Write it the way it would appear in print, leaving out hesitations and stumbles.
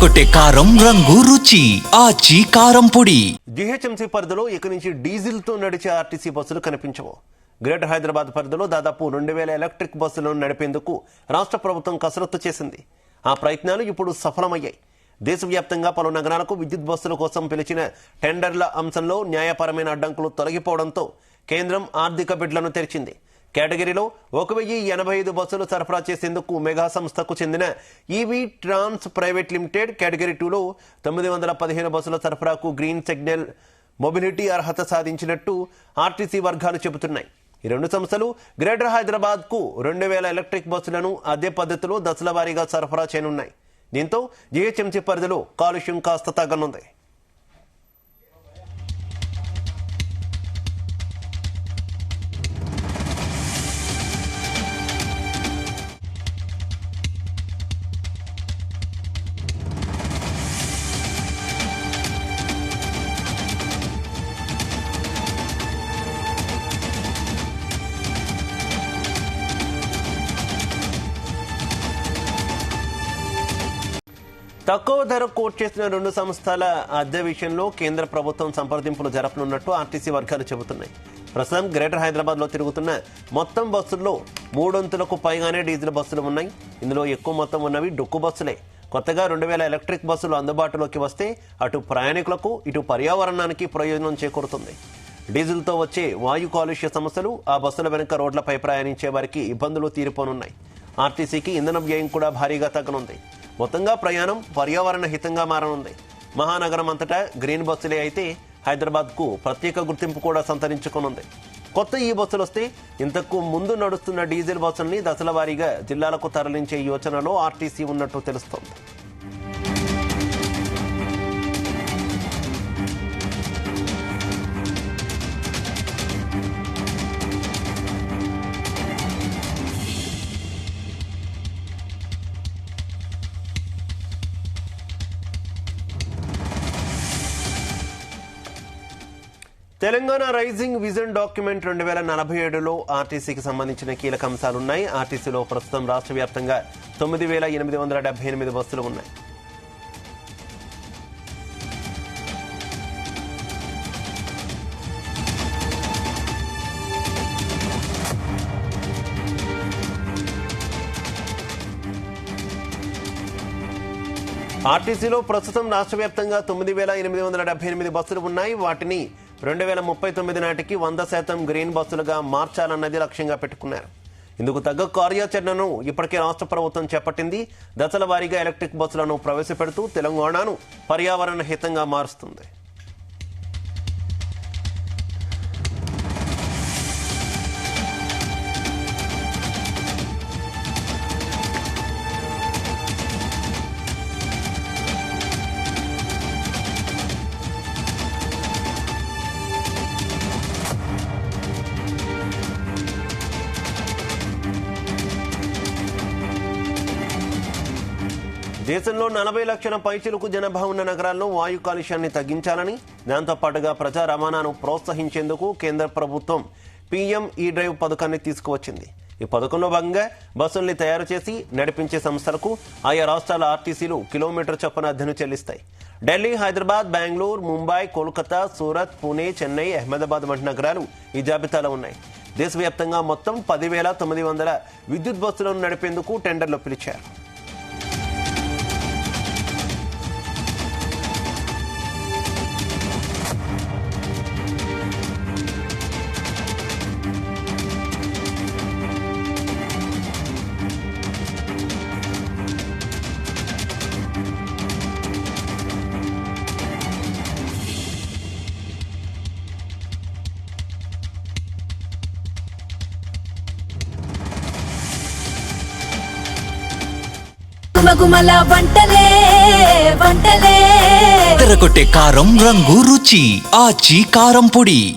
ఎర్రగొట్టే కారం రంగు రుచి ఆచి కారం పొడి. జీహెచ్ఎంసీ పరిధిలో ఇక నుంచి డీజిల్ తో నడిచే ఆర్టీసీ బస్సులు కనిపించవు. గ్రేటర్ హైదరాబాద్ పరిధిలో దాదాపు 2000 ఎలక్ట్రిక్ బస్సులను నడిపేందుకు రాష్ట్ర ప్రభుత్వం కసరత్తు చేసింది. ఆ ప్రయత్నాలు ఇప్పుడు సఫలమయ్యాయి. దేశవ్యాప్తంగా పలు నగరాలకు విద్యుత్ బస్సుల కోసం పిలిచిన టెండర్ల అంశంలో న్యాయపరమైన అడ్డంకులు తొలగిపోవడంతో కేంద్రం ఆర్థిక బిడ్లను తెరిచింది. కేటగిరీలో 1085 బస్సులు సరఫరా చేసేందుకు మెగా సంస్థకు చెందిన EV trans private limited, category 2లో 915 బస్సుల సరఫరాకు గ్రీన్ సిగ్నల్ మొబిలిటీ అర్హత సాధించినట్టు ఆర్టీసీ వర్గాలు చెబుతున్నాయి. ఈ రెండు సంస్థలు గ్రేటర్ హైదరాబాద్ కు 2000 ఎలక్ట్రిక్ బస్సులను అదే పద్ధతిలో దశల వారీగా సరఫరా చేయనున్నాయి. దీంతో జీహెచ్ఎంసీ పరిధిలో కాలుష్యం కాస్త తగ్గనుంది. తక్కువ ధర కోట్ చేసిన రెండు సంస్థల అద్దె విషయంలో కేంద్ర ప్రభుత్వం సంప్రదింపులు జరపనున్నట్టు ఆర్టీసీ వర్గాలు చెబుతున్నాయి. ప్రస్తుతం గ్రేటర్ హైదరాబాద్ లో తిరుగుతున్న మొత్తం బస్సుల్లో 300లకు పైగానే డీజిల్ బస్సులు ఉన్నాయి. ఇందులో ఎక్కువ మొత్తం ఉన్నవి డొక్కు బస్సులే. కొత్తగా 2000 ఎలక్ట్రిక్ బస్సులు అందుబాటులోకి వస్తే అటు ప్రయాణికులకు ఇటు పర్యావరణానికి ప్రయోజనం చేకూరుతుంది. డీజిల్తో వచ్చే వాయు కాలుష్య సమస్యలు, ఆ బస్సుల వెనుక రోడ్లపై ప్రయాణించే వారికి ఇబ్బందులు తీరిపోనున్నాయి. ఆర్టీసీకి ఇంధన వ్యయం కూడా భారీగా తగ్గనుంది. మొత్తంగా ప్రయాణం పర్యావరణ హితంగా మారనుంది. మహానగరం అంతటా గ్రీన్ బస్సులే అయితే హైదరాబాద్ కు ప్రత్యేక గుర్తింపు కూడా సంతరించుకోనుంది. కొత్త ఈ బస్సులు వస్తే ఇంతకు ముందు నడుస్తున్న డీజిల్ బస్సుల్ని దశల వారీగా జిల్లాలకు తరలించే యోచనలో ఆర్టీసీ ఉన్నట్టు తెలుస్తోంది. తెలంగాణ రైజింగ్ విజన్ డాక్యుమెంట్ 2047లో ఆర్టీసీకి సంబంధించిన కీలక అంశాలున్నాయి. ఆర్టీసీలో ప్రస్తుతం రాష్ట్ర వ్యాప్తంగా 9878 బస్సులు ఉన్నాయి. ఆర్టీసీలో ప్రస్తుతం రాష్ట్ర వ్యాప్తంగా 9878 బస్సులు ఉన్నాయి. వాటిని 2039 నాటికి 100% గ్రీన్ బస్సులుగా మార్చాలన్నది లక్ష్యంగా పెట్టుకున్నారు. ఇందుకు తగ్గ కార్యాచరణను ఇప్పటికే రాష్ట్ర ప్రభుత్వం చేపట్టింది. దశల వారీగా ఎలక్ట్రిక్ బస్సులను ప్రవేశపెడుతూ తెలంగాణను పర్యావరణ హితంగా మారుస్తుంది. దేశంలో 40 లక్షల పైచిలుకు జనాభా ఉన్న నగరాల్లో వాయు కాలుష్యాన్ని తగ్గించాలని, దాంతో పాటుగా ప్రజా రవాణాను ప్రోత్సహించేందుకు కేంద్ర ప్రభుత్వం పీఎం ఈ డ్రైవ్ పథకాన్ని తీసుకువచ్చింది. ఈ పథకంలో భాగంగా బస్సుల్ని తయారు చేసి నడిపించే సంస్థలకు ఆయా రాష్ట్రాల ఆర్టీసీలు కిలోమీటర్ చొప్పున అద్దెను చెల్లిస్తాయి. ఢిల్లీ, హైదరాబాద్, బెంగళూరు, ముంబై, కోల్కతా, సూరత్, పూణే, చెన్నై, అహ్మదాబాద్ వంటి నగరాలు ఈ జాబితాలో ఉన్నాయి. దేశవ్యాప్తంగా మొత్తం 10,900 విద్యుత్ బస్సులను నడిపేందుకు టెండర్లు పిలిచారు. గుమగుమల వంటలే వంటలే ఎర్రగొట్టే కారం రంగు రుచి ఆచి కారం పొడి.